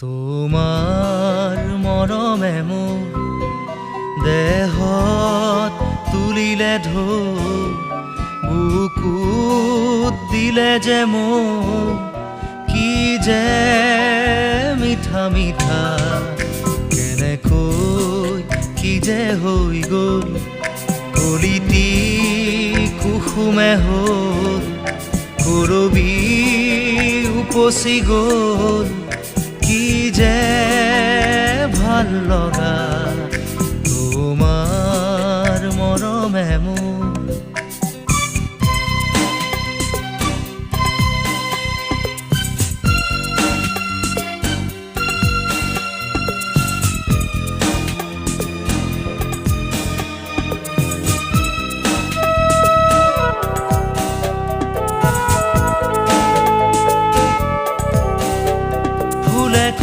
তোমাৰ মৰমে মোৰ দেহত তুলিলে ঢৌ বুকুত দিলে যে মোৰ কি যে মিঠা মিঠা কেনেকৈ কি যে হৈ গ'ল কলিটি কুসুমে হ'ল কৰবি উপচি গ'ল কি যে ভাল লগা